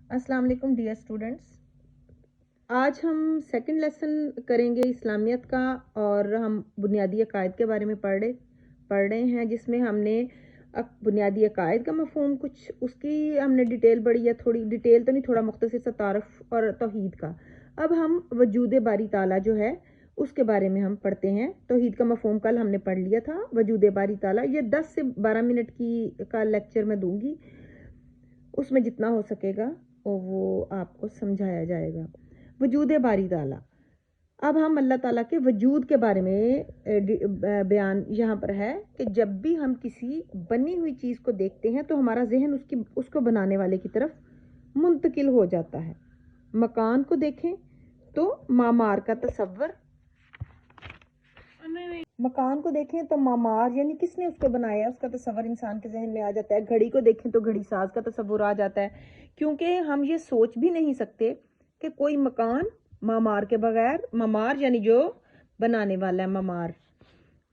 अस्सलाम वालेकुम dear students. आज हम सेकंड लेसन करेंगे इस्लामियत का और हम बुनियादी अकायद के बारे में पढ़ रहे हैं, जिसमें हमने बुनियादी अकायद का मफहूम कुछ उसकी हमने डिटेल पढ़ी है, थोड़ी डिटेल तो नहीं, थोड़ा मुख्तसर सा तारफ़ और तौहीद का। अब हम वजूद बारी ताला जो है उसके बारे में हम पढ़ते हैं। तौहीद का मफहूम कल हमने पढ़ लिया था। वजूद बारी ताला ये 10 से 12 मिनट का लेक्चर मैं दूंगी, उसमें जितना हो सकेगा और वो आपको समझाया जाएगा। वजूद बारी ताला। अब हम अल्लाह ताला के वजूद के बारे में बयान यहाँ पर है कि जब भी हम किसी बनी हुई चीज़ को देखते हैं तो हमारा जहन उसको बनाने वाले की तरफ मुंतकिल हो जाता है। मकान को देखें तो मामार का तसव्वुर, मकान को देखें तो मामार यानी किसने उसको बनाया उसका तसव्वुर इंसान के जहन में आ जाता है। घड़ी को देखें तो घड़ी साज का तसव्वुर आ जाता है, क्योंकि हम ये सोच भी नहीं सकते कि कोई मकान मामार के बगैर, मामार यानी जो बनाने वाला है, मामार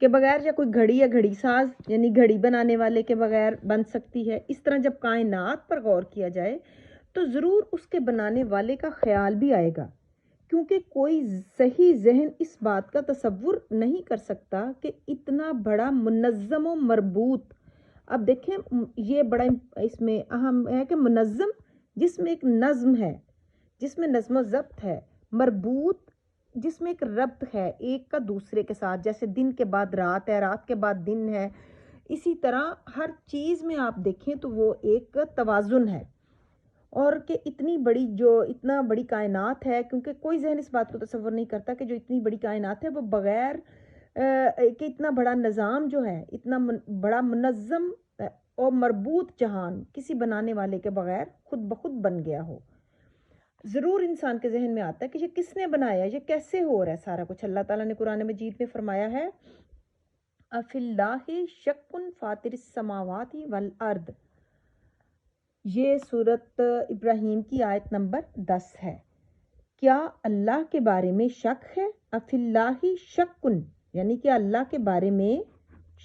के बगैर, या कोई घड़ी या घड़ी साज यानी घड़ी बनाने वाले के बगैर बन सकती है। इस तरह जब कायनात पर गौर किया जाए तो ज़रूर उसके बनाने वाले का ख्याल भी आएगा, क्योंकि कोई सही जहन इस बात का तसव्वुर नहीं कर सकता कि इतना बड़ा मुनज़्ज़म व मरबूत। अब देखें, ये बड़ा इसमें अहम है कि मुनज़्ज़म जिसमें एक नज़्म है, जिसमें नज़्म व ज़ब्त है, मरबूत जिसमें एक रब्त है एक का दूसरे के साथ, जैसे दिन के बाद रात है, रात के बाद दिन है। इसी तरह हर चीज़ में आप देखें तो वो एक तवाज़ुन है। और कि इतना बड़ी कायनात है, क्योंकि कोई जहन इस बात को तसव्वुर नहीं करता कि जो इतनी बड़ी कायनात है वो बगैर कि इतना बड़ा निज़ाम जो है, इतना बड़ा मुनज़्ज़म और मरबूत जहान किसी बनाने वाले के बगैर खुद ब खुद बन गया हो। ज़रूर इंसान के जहन में आता है कि ये किसने बनाया, ये कैसे हो रहा है सारा कुछ। अल्लाह ताला ने कुरान मजीद में फरमाया है, अफिल्लाहि शक्कुन फातिरिस समावाति वल अर्द। ये सूरत इब्राहीम की आयत नंबर 10 है। क्या अल्लाह के बारे में शक है? अफिल्लाही शक्कुन यानी कि अल्लाह के बारे में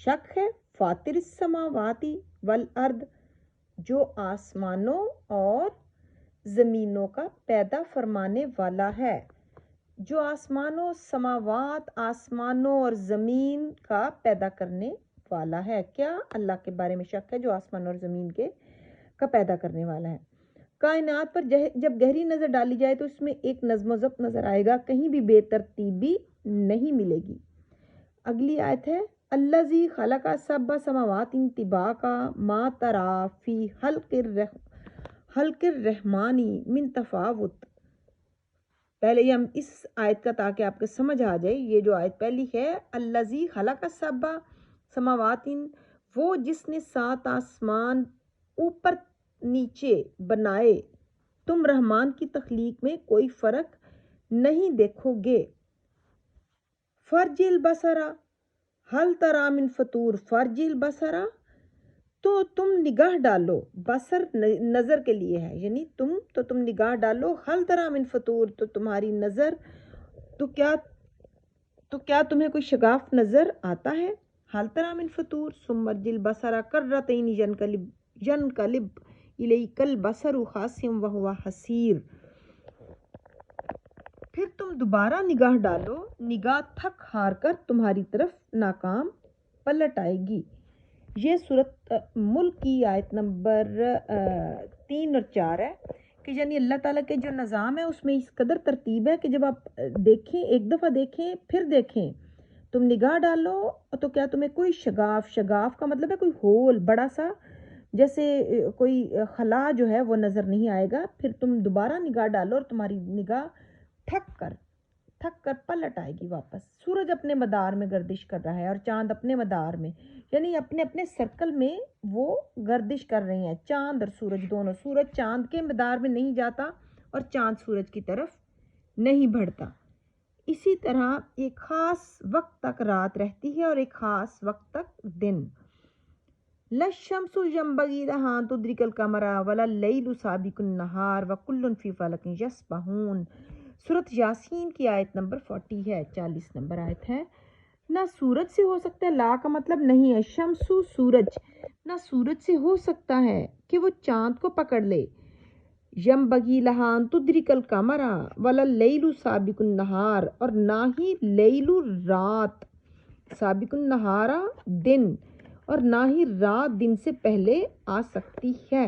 शक है। फातिर समावाती वल अर्द, जो आसमानों और ज़मीनों का पैदा फरमाने वाला है। जो आसमानों, समावात आसमानों और ज़मीन का पैदा करने वाला है। क्या अल्लाह के बारे में शक है जो आसमान और ज़मीन का पैदा करने वाला है। कायनात पर जब गहरी नज़र डाली जाए तो इसमें एक नज़्म ज़ब्त नज़र आएगा, कहीं भी बेतरतीबी नहीं मिलेगी। अगली आयत है, अल्लज़ी खलका सबा समावातिन तिबाका मा तरा फी हल्किर रहमानी मिन तफावुत। पहले हम इस आयत का, ताकि आपको समझ आ जाए, ये जो आयत पहली है, अल्लज़ी खलका सबा समावातिन, वो जिसने 7 आसमान ऊपर नीचे बनाए, तुम रहमान की तख्लीक में कोई फ़र्क नहीं देखोगे। फर्जिल बसरा हल तरा मिन फतूर, फर्जिल बसरा, तो तुम निगाह डालो, बसर नज़र के लिए है, यानी तुम निगाह डालो, हल तरा मिन फतूर, तो तुम्हारी नज़र, तो क्या तुम्हें कोई शगाफ नज़र आता है? हल तरा मिन फतूर सुमर्जिल बसरा कर्रतैन यनकलिब इलैकल बसरु खासिम व हुवा हसीर। फिर तुम दोबारा निगाह डालो, निगाह थक हार कर तुम्हारी तरफ नाकाम पलट आएगी। ये सूरत मुल्क की आयत नंबर 3 और 4 है कि यानी अल्लाह ताला के जो निज़ाम है उसमें इस कदर तरतीब है कि जब आप देखें, एक दफ़ा देखें, फिर देखें, तुम निगाह डालो तो क्या तुम्हें कोई शगाफ का मतलब है कोई होल बड़ा सा, जैसे कोई खला जो है वो नज़र नहीं आएगा। फिर तुम दोबारा निगाह डालो और तुम्हारी निगाह थक कर पलट आएगी वापस। सूरज अपने मदार में गर्दिश कर रहा है और चांद अपने मदार में, यानी अपने अपने सर्कल में वो गर्दिश कर रहे हैं, चांद और सूरज दोनों। सूरज चांद के मदार में नहीं जाता और चांद सूरज की तरफ नहीं बढ़ता। इसी तरह एक ख़ास वक्त तक रात रहती है और एक ख़ास वक्त तक दिन। लशम्सु यंबगी लहा तुद्रिकल कमरा वला लैलु साबिकुन नहार व कुल्लुन फी फलकिन यस्बहून। सूरत यासीन की आयत नंबर 40 है, 40 नंबर आयत है। ना सूरज से हो सकता है, ला का मतलब नहीं है, शम्सु सूरज, ना सूरज से हो सकता है कि वो चांद को पकड़ ले, यंबगी लहा अन तुद्रिकल कमरा वला लैलु साबिकुन नहार, और ना ही लैलु रात, साबिकुन नहारा दिन, और ना ही रात दिन से पहले आ सकती है।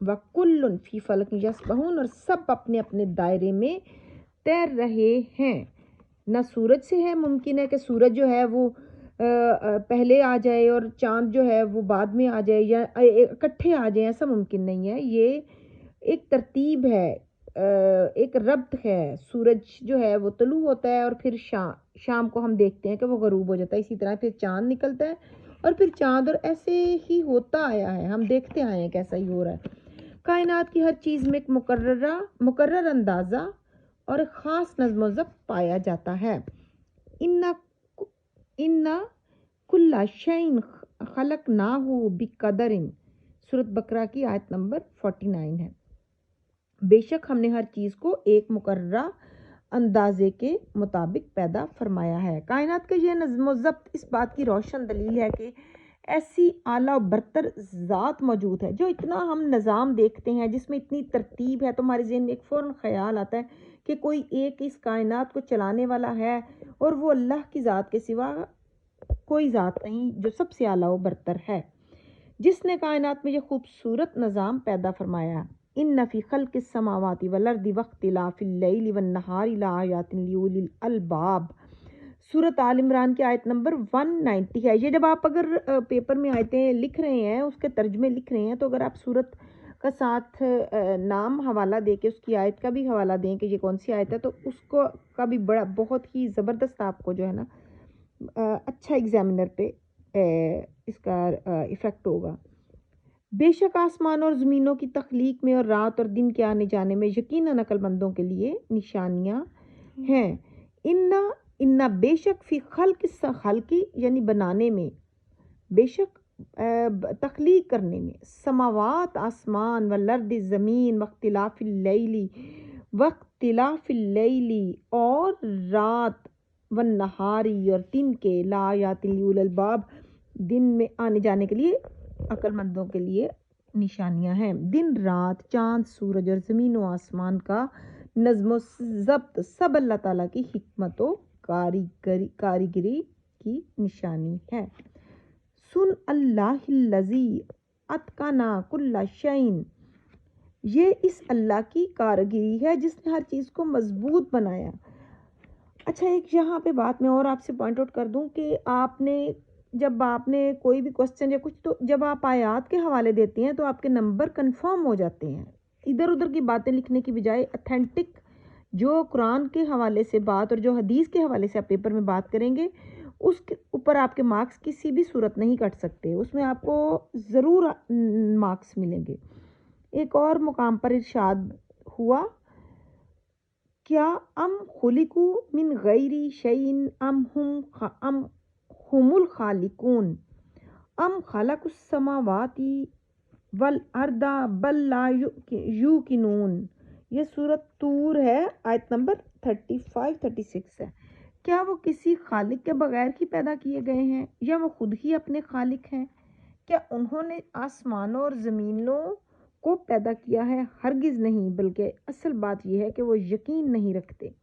वकुल्लुन फी फलक यस्बहून, और सब अपने अपने दायरे में तैर रहे हैं। ना सूरज से है मुमकिन है कि सूरज जो है वो पहले आ जाए और चांद जो है वो बाद में आ जाए या इकट्ठे आ जाए, ऐसा मुमकिन नहीं है। ये एक तरतीब है, एक रब्त है। सूरज जो है वो तलू होता है और फिर शाम को हम देखते हैं कि वो गरूब हो जाता है। इसी तरह फिर चांद निकलता है और फिर चांद, और ऐसे ही होता आया है, हम देखते आए हैं कैसा ही हो रहा है। कायनात की हर चीज़ में एक मुकर्रर अंदाज़ा और एक ख़ास नज़्म ज़ब्त पाया जाता है। इन्ना कुल्ला शैइन खलकनाहु बिक़दरिन, सूरत बकरा की आयत नंबर 49 है। बेशक हमने हर चीज़ को एक मुकर्रर अंदाजे के मुताबिक पैदा फरमाया है। कायनात का यह नज़्म ज़ब्त इस बात की रोशन दलील है कि ऐसी आला बरतर ज़ात मौजूद है। जो इतना हम निज़ाम देखते हैं जिसमें इतनी तरतीब है, तो हमारे ज़हन में एक फ़ौरन ख़याल आता है कि कोई एक इस कायनात को चलाने वाला है, और वो अल्लाह की ज़ात के सिवा कोई ज़ात नहीं जो सबसे आला व बरतर है, जिसने कायनात में ये खूबसूरत निज़ाम पैदा फरमाया। इन्ना फ़ी ख़ल्क़िस समावाति वल अर्दि वख्तिलाफ़िल लैलि वन नहारि लआयातिन लिउलिल अलबाब, सूरत आल इमरान की आयत नंबर 190 है। ये जब आप अगर पेपर में आयतें लिख रहे हैं, उसके तर्जमे लिख रहे हैं, तो अगर आप सूरत का साथ नाम हवाला दे के उसकी आयत का भी हवाला दें कि ये कौन सी आयत है, तो उसको का भी बड़ा बहुत ही ज़बरदस्त आपको जो है ना अच्छा एग्जामिनर पे इसका इफ़ेक्ट होगा। बेशक आसमान और ज़मीनों की तख्लीक में और रात और दिन के आने जाने में यकीनन अक्लमंदों के लिए निशानियाँ हैं। इन्ना बेशक फ़ी खल्क़ी यानी बनाने में, बेशक तख्लीक करने में, समावात आसमान व लर्द ज़मीन वख्तिलाफ़िल लैली और रात व नहारी और दिन के लायातिल लिउलिल अलबाब, दिन में आने जाने के लिए अक्लमंदों के लिए निशानियां हैं। दिन रात, चांद सूरज और ज़मीन व आसमान का नज़्म ज़ब्त सब अल्लाह ताला की हिकमत व कारीगरी की निशानी है। सुन अल्लाहिल्लज़ी अतक़ना कुल्ला शैइन, ये इस अल्लाह की कारीगरी है जिसने हर चीज़ को मजबूत बनाया। अच्छा, एक यहाँ पे बात मैं और आपसे पॉइंट आउट कर दूं कि जब आपने कोई भी क्वेश्चन या कुछ, तो जब आप आयात के हवाले देते हैं तो आपके नंबर कंफर्म हो जाते हैं। इधर उधर की बातें लिखने की बजाय ऑथेंटिक जो कुरान के हवाले से बात और जो हदीस के हवाले से आप पेपर में बात करेंगे, उसके ऊपर आपके मार्क्स किसी भी सूरत नहीं कट सकते, उसमें आपको ज़रूर मार्क्स मिलेंगे। एक और मुकाम पर इरशाद हुआ, क्या अम खुलिकू मिन गैरी शैइन अम हुमुल खालिकून अम खलकुस समावाति वल अर्दा बल ला युकिनून। ये सूरत तूर है, आयत नंबर 35-36 है। क्या वो किसी खालिक के बगैर ही पैदा किए गए हैं, या वो खुद ही अपने खालिक हैं? क्या उन्होंने आसमानों और ज़मीनों को पैदा किया है? हरगिज़ नहीं, बल्कि असल बात यह है कि वो यकीन नहीं रखते।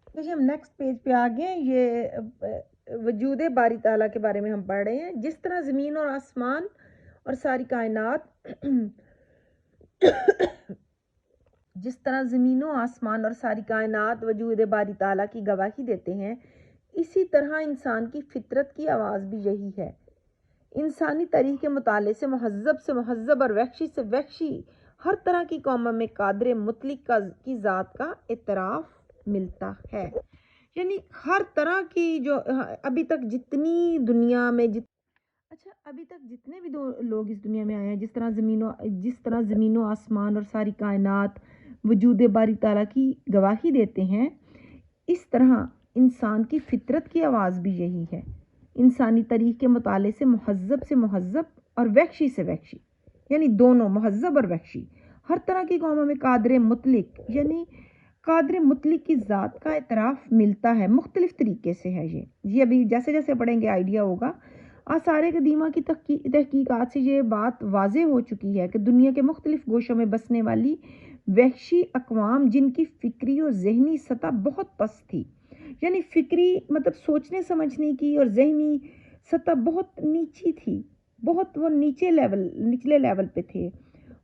देखिए, हम नेक्स्ट पेज पे आ गए। ये वजूद बारी ताला के बारे में हम पढ़ रहे हैं। जिस तरह ज़मीन और आसमान और सारी कायनात जिस तरह ज़मीनों आसमान और सारी कायनात वजूद बारी ताला की गवाही देते हैं, इसी तरह इंसान की फितरत की आवाज़ भी यही है। इंसानी तारीख़ के मुताले से महज़ब और वहशी से वहशी हर तरह की कौमों में कादर मुतलिक की ज़ात का इतराफ़ मिलता है। यानी हर तरह की जो अभी तक जितनी दुनिया में अभी तक जितने भी लोग इस दुनिया में आए हैं, जिस तरह ज़मीनों आसमान और सारी कायनात वजूद बारी ताला की गवाही देते हैं, इस तरह इंसान की फितरत की आवाज़ भी यही है। इंसानी तारीख़ के मुताले से महज़ब और वहशी से वहशी, यानी दोनों महज़ब और वहशी हर तरह की कौमों में कादर मुतलिक यानी कादर मुतलिक की ज़ात का इतराफ़ मिलता है। मुख्तलिफ़ तरीके से है ये अभी जैसे जैसे पढ़ेंगे आइडिया होगा। آثار قدیمہ کی تحقیقات سے یہ بات واضح ہو چکی ہے کہ دنیا کے مختلف گوشوں میں بسنے والی وحشی اقوام جن کی فکری اور ذہنی سطح بہت پست تھی، یعنی فکری مطلب سوچنے سمجھنے کی اور ذہنی سطح بہت نیچی تھی، بہت وہ نچلے لیول پہ تھے،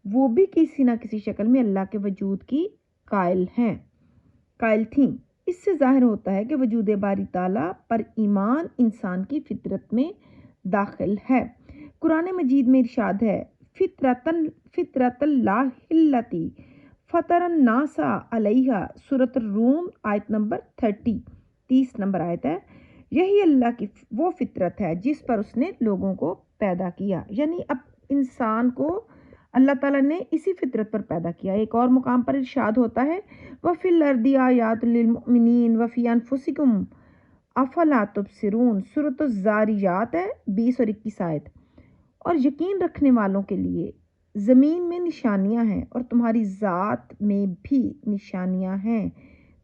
وہ بھی کسی نہ کسی شکل میں اللہ کے وجود کی قائل تھیں۔ اس سے ظاہر ہوتا ہے کہ وجود باری تعالیٰ پر ایمان انسان کی فطرت میں داخل ہے۔ قرآن مجید میں ارشاد ہے فطرت اللہ التی فطر الناس علیہا، سورۃ الروم آیت نمبر 30 نمبر آیت ہے، یہی اللہ کی وہ فطرت ہے جس پر اس نے لوگوں کو پیدا کیا، یعنی اب انسان کو اللہ تعالیٰ نے اسی فطرت پر پیدا کیا۔ ایک اور مقام پر ارشاد ہوتا ہے وَفِي الْأَرْضِ آیَاتٌ لِلْمُؤْمِنِينَ وَفِي أَنفُسِكُمْ افلا تبصرون، سورۃ الذاریات ہے 20 اور 21 آیت، اور یقین رکھنے والوں کے لیے زمین میں نشانیاں ہیں اور تمہاری ذات میں بھی نشانیاں ہیں،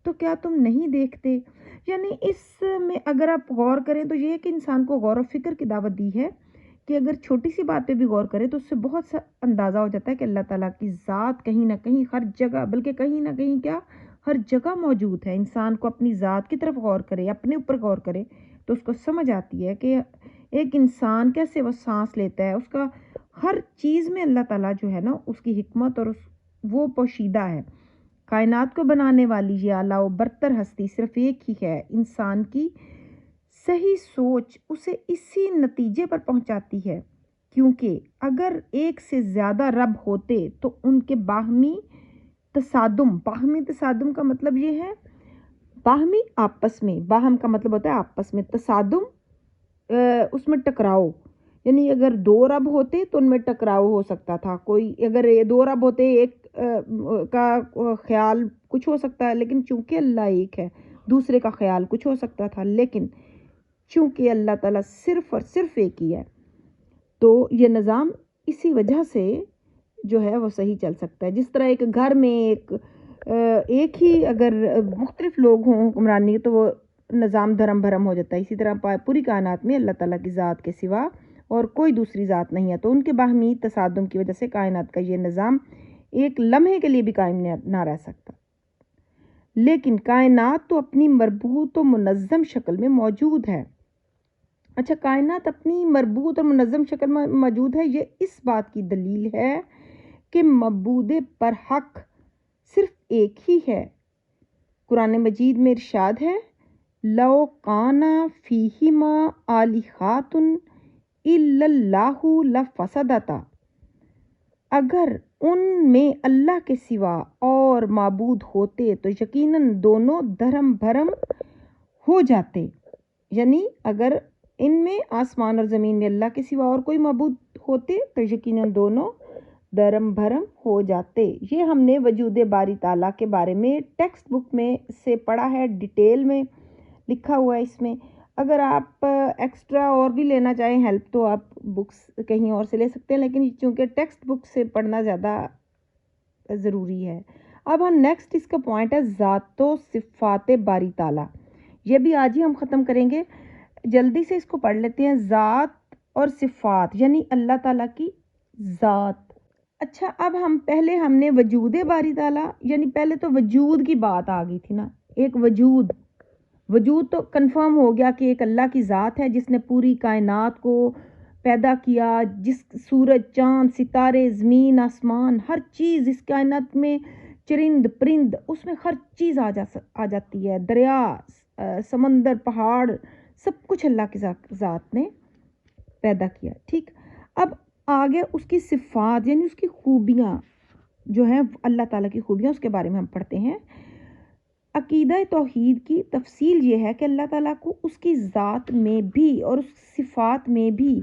تو کیا تم نہیں دیکھتے؟ یعنی اس میں اگر آپ غور کریں تو یہ ہے کہ انسان کو غور و فکر کی دعوت دی ہے کہ اگر چھوٹی سی بات پہ بھی غور کرے تو اس سے بہت سا اندازہ ہو جاتا ہے کہ اللہ تعالیٰ کی ذات کہیں نہ کہیں ہر جگہ، بلکہ کہیں نہ کہیں کیا ہر جگہ موجود ہے۔ انسان کو اپنی ذات کی طرف غور کرے، اپنے اوپر غور کرے تو اس کو سمجھ آتی ہے کہ ایک انسان کیسے وہ سانس لیتا ہے، اس کا ہر چیز میں اللہ تعالیٰ جو ہے نا اس کی حکمت اور وہ پوشیدہ ہے۔ کائنات کو بنانے والی یہ اعلیٰ و برتر ہستی صرف ایک ہی ہے۔ انسان کی صحیح سوچ اسے اسی نتیجے پر پہنچاتی ہے، کیونکہ اگر ایک سے زیادہ رب ہوتے تو ان کے باہمی تصادم کا مطلب یہ ہے باہمی آپس میں، باہم کا مطلب ہوتا ہے آپس میں، تصادم اس میں ٹکراؤ، یعنی اگر دو رب ہوتے تو ان میں ٹکراؤ ہو سکتا تھا، کوئی اگر دو رب ہوتے ایک کا خیال کچھ ہو سکتا ہے، لیکن چونکہ اللہ ایک ہے دوسرے کا خیال کچھ ہو سکتا تھا، لیکن چونکہ اللہ تعالیٰ صرف اور صرف ایک ہی ہے تو یہ نظام اسی وجہ سے جو ہے وہ صحیح چل سکتا ہے۔ جس طرح ایک گھر میں ایک ہی اگر مختلف لوگ ہوں حکمرانی تو وہ نظام دھرم بھرم ہو جاتا ہے، اسی طرح پوری کائنات میں اللہ تعالیٰ کی ذات کے سوا اور کوئی دوسری ذات نہیں ہے، تو ان کے باہمی تصادم کی وجہ سے کائنات کا یہ نظام ایک لمحے کے لیے بھی قائم نہ رہ سکتا۔ لیکن کائنات تو اپنی مربوط و منظم شکل میں موجود ہے۔ اچھا، کائنات اپنی مربوط اور منظم شکل میں موجود ہے، یہ اس بات کی دلیل ہے کہ معبود پر حق صرف ایک ہی ہے۔ قرآن مجید میں ارشاد ہے لَوْ كَانَ فِيهِمَا آلِهَةٌ إِلَّا اللَّهُ لَفَسَدَتَا، اگر ان میں اللہ کے سوا اور معبود ہوتے تو یقیناً دونوں دھرم بھرم ہو جاتے، یعنی اگر ان میں آسمان اور زمین میں اللہ کے سوا اور کوئی معبود ہوتے تو یقیناً دونوں دھرم بھرم ہو جاتے۔ یہ ہم نے وجود باری تعالیٰ کے بارے میں ٹیکسٹ بک میں سے پڑھا ہے، ڈیٹیل میں لکھا ہوا ہے اس میں۔ اگر آپ ایکسٹرا اور بھی لینا چاہیں ہیلپ تو آپ بکس کہیں اور سے لے سکتے ہیں، لیکن چونکہ ٹیکسٹ بک سے پڑھنا زیادہ ضروری ہے۔ اب ہم نیکسٹ اس کا پوائنٹ ہے ذات و صفات باری تعالیٰ، یہ بھی آج ہی ہم ختم کریں گے، جلدی سے اس کو پڑھ لیتے ہیں۔ ذات اور صفات یعنی اللہ تعالیٰ کی ذات۔ اچھا، اب ہم نے وجود باری تعالیٰ، یعنی پہلے تو وجود کی بات آ گئی تھی نا، ایک وجود تو کنفرم ہو گیا کہ ایک اللہ کی ذات ہے جس نے پوری کائنات کو پیدا کیا، جس سورج چاند ستارے زمین آسمان ہر چیز اس کائنات میں، چرند پرند، اس میں ہر چیز آ جاتی ہے، دریا سمندر پہاڑ سب کچھ اللہ کی ذات نے پیدا کیا۔ ٹھیک، اب آگے اس کی صفات یعنی اس کی خوبیاں جو ہیں، اللہ تعالیٰ کی خوبیاں، اس کے بارے میں ہم پڑھتے ہیں۔ عقیدہ توحید کی تفصیل یہ ہے کہ اللہ تعالیٰ کو اس کی ذات میں بھی اور اس صفات میں بھی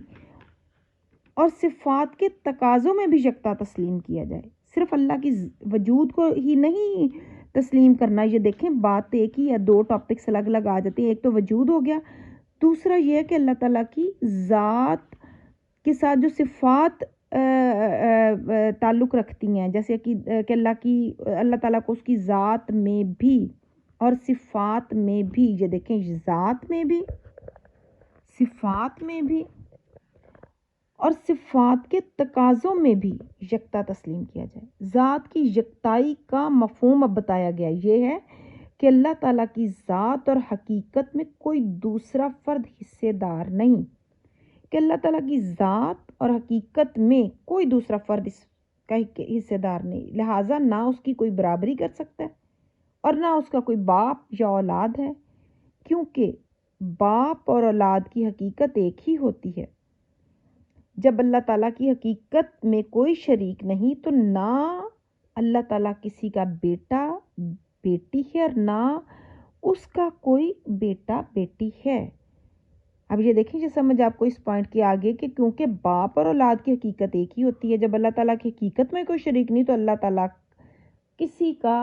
اور صفات کے تقاضوں میں بھی یکتا تسلیم کیا جائے، صرف اللہ کی وجود کو ہی نہیں تسلیم کرنا۔ یہ دیکھیں بات ایک ہی ہے، دو ٹاپکس الگ الگ آ جاتے ہیں، ایک تو وجود ہو گیا، دوسرا یہ ہے کہ اللہ تعالیٰ کی ذات کے ساتھ جو صفات تعلق رکھتی ہیں، جیسے کہ اللہ تعالیٰ کو اس کی ذات میں بھی اور صفات میں بھی، یہ دیکھیں ذات میں بھی صفات میں بھی اور صفات کے تقاضوں میں بھی یکتا تسلیم کیا جائے۔ ذات کی یکتائی کا مفہوم اب بتایا گیا یہ ہے کہ اللہ تعالیٰ کی ذات اور حقیقت میں کوئی دوسرا فرد حصے دار نہیں، کہ اللہ تعالیٰ کی ذات اور حقیقت میں کوئی دوسرا فرد اس کا حصے دار نہیں، لہٰذا نہ اس کی کوئی برابری کر سکتا ہے اور نہ اس کا کوئی باپ یا اولاد ہے، کیونکہ باپ اور اولاد کی حقیقت ایک ہی ہوتی ہے۔ جب اللہ تعالیٰ کی حقیقت میں کوئی شریک نہیں تو نہ اللہ تعالیٰ کسی کا بیٹا بیٹی ہے اور نہ اس کا کوئی بیٹا بیٹی ہے۔ اب یہ دیکھیں جو سمجھ آپ کو اس پوائنٹ کے آگے کہ کیونکہ باپ اور اولاد کی حقیقت ایک ہی ہوتی ہے، جب اللہ تعالیٰ کی حقیقت میں کوئی شریک نہیں تو اللہ تعالیٰ کسی کا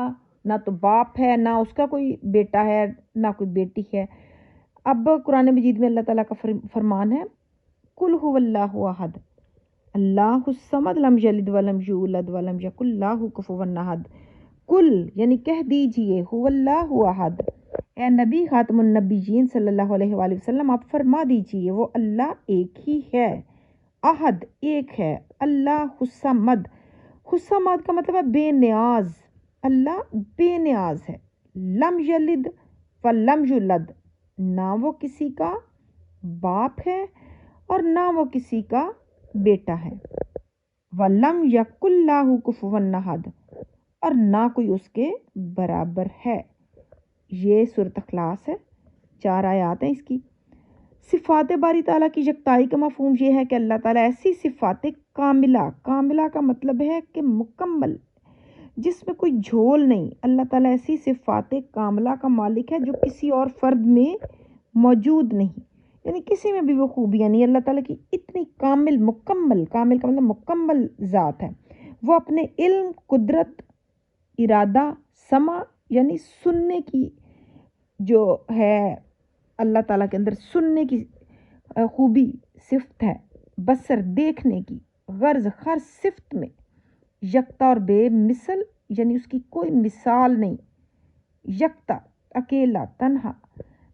نہ تو باپ ہے، نہ اس کا کوئی بیٹا ہے، نہ کوئی بیٹی ہے۔ اب قرآن مجید میں اللہ تعالیٰ کا فرمان ہے قل هو اللہ احد اللہ الصمد لم یلد ولم یولد ولم یکن لہ کفوا احد۔ کل یعنی کہہ دیجئے هو اللہ احد، اے نبی خاتم النبیین صلی اللہ علیہ وآلہ وسلم آپ فرما دیجئے وہ اللہ ایک ہی ہے، احد ایک ہے، اللہ الصمد، الصمد کا مطلب ہے بے نیاز، اللہ بے نیاز ہے، لم یلد ولم یولد، نہ وہ کسی کا باپ ہے اور نہ وہ کسی کا بیٹا ہے، وَلَمْ يَكُنْ لَهُ كُفُوًا أَحَدٌ، اور نہ کوئی اس کے برابر ہے۔ یہ سورۃ اخلاص ہے، 4 آیات ہیں اس کی۔ صفات باری تعالیٰ کی یکتائی کا مفہوم یہ ہے کہ اللہ تعالیٰ ایسی صفات کاملہ، کاملہ کا مطلب ہے کہ مکمل، جس میں کوئی جھول نہیں، اللہ تعالیٰ ایسی صفات کاملہ کا مالک ہے جو کسی اور فرد میں موجود نہیں، یعنی کسی میں بھی وہ خوبیاں نہیں۔ اللہ تعالیٰ کی اتنی کامل، مکمل، کامل کا مطلب مکمل ذات ہے، وہ اپنے علم، قدرت، ارادہ، سمع یعنی سننے کی جو ہے اللہ تعالیٰ کے اندر سننے کی خوبی صفت ہے، بصر دیکھنے کی، غرض ہر صفت میں یکتا اور بے مثل، یعنی اس کی کوئی مثال نہیں، یکتا اکیلا تنہا،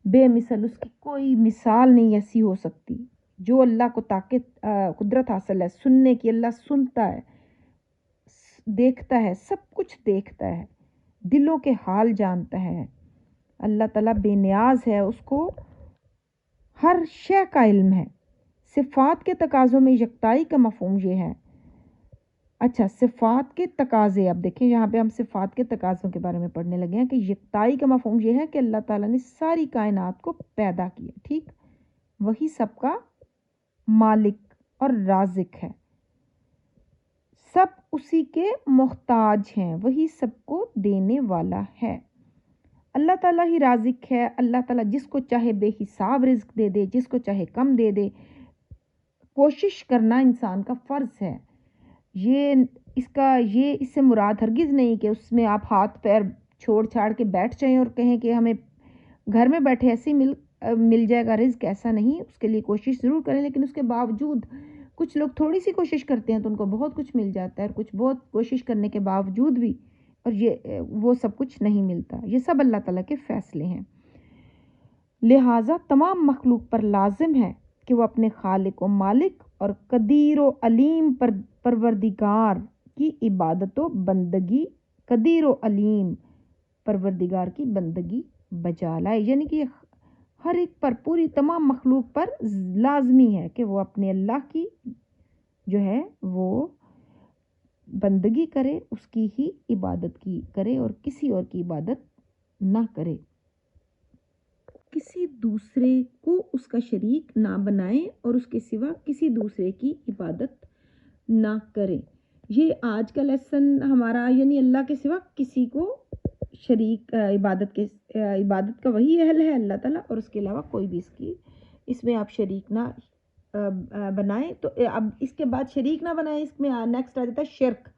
بے مثل اس کی کوئی مثال نہیں ایسی ہو سکتی۔ جو اللہ کو طاقت قدرت حاصل ہے سننے کی، اللہ سنتا ہے، دیکھتا ہے، سب کچھ دیکھتا ہے، دلوں کے حال جانتا ہے۔ اللہ تعالیٰ بے نیاز ہے، اس کو ہر شے کا علم ہے۔ صفات کے تقاضوں میں یکتائی کا مفہوم یہ ہے۔ اچھا، صفات کے تقاضے، اب دیکھیں یہاں پہ ہم صفات کے تقاضوں کے بارے میں پڑھنے لگے ہیں کہ یکتائی کا مفہوم یہ ہے کہ اللہ تعالیٰ نے ساری کائنات کو پیدا کیا، ٹھیک، وہی سب کا مالک اور رازق ہے، سب اسی کے محتاج ہیں، وہی سب کو دینے والا ہے۔ اللہ تعالیٰ ہی رازق ہے، اللہ تعالیٰ جس کو چاہے بے حساب رزق دے دے، جس کو چاہے کم دے دے۔ کوشش کرنا انسان کا فرض ہے، یہ اس سے مراد ہرگز نہیں کہ اس میں آپ ہاتھ پیر چھوڑ چھاڑ کے بیٹھ جائیں اور کہیں کہ ہمیں گھر میں بیٹھے ایسے مل جائے گا رزق، ایسا نہیں۔ اس کے لیے کوشش ضرور کریں، لیکن اس کے باوجود کچھ لوگ تھوڑی سی کوشش کرتے ہیں تو ان کو بہت کچھ مل جاتا ہے، اور کچھ بہت کوشش کرنے کے باوجود بھی اور وہ سب کچھ نہیں ملتا۔ یہ سب اللہ تعالیٰ کے فیصلے ہیں، لہٰذا تمام مخلوق پر لازم ہے کہ وہ اپنے خالق و مالک اور قدیر و علیم پروردگار کی عبادت و بندگی، قدیر و علیم پروردگار کی بندگی بجا لائے، یعنی کہ ہر ایک پر، پوری تمام مخلوق پر لازمی ہے کہ وہ اپنے اللہ کی جو ہے وہ بندگی کرے، اس کی ہی عبادت کی کرے اور کسی اور کی عبادت نہ کرے، کسی دوسرے کو اس کا شریک نہ بنائے اور اس کے سوا کسی دوسرے کی عبادت نہ کرے۔ یہ آج کا لیسن ہمارا، یعنی اللہ کے سوا کسی کو شریک عبادت کا وہی اہل ہے اللہ تعالیٰ، اور اس کے علاوہ کوئی بھی اس میں آپ شریک نہ بنائیں۔ تو اب اس کے بعد شریک نہ بنائیں، اس میں نیکسٹ آ جاتا ہے شرک۔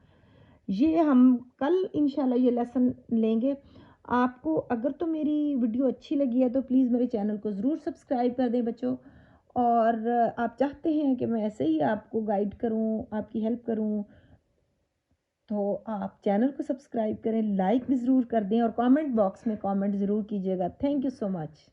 یہ ہم کل انشاءاللہ یہ لیسن لیں گے۔ آپ کو اگر تو میری ویڈیو اچھی لگی ہے تو پلیز میرے چینل کو ضرور سبسکرائب کر دیں بچوں، اور آپ چاہتے ہیں کہ میں ایسے ہی آپ کو گائیڈ کروں، آپ کی ہیلپ کروں، تو آپ چینل کو سبسکرائب کریں، لائک بھی ضرور کر دیں اور کامنٹ باکس میں کامنٹ ضرور کیجیے گا۔ Thank you so much.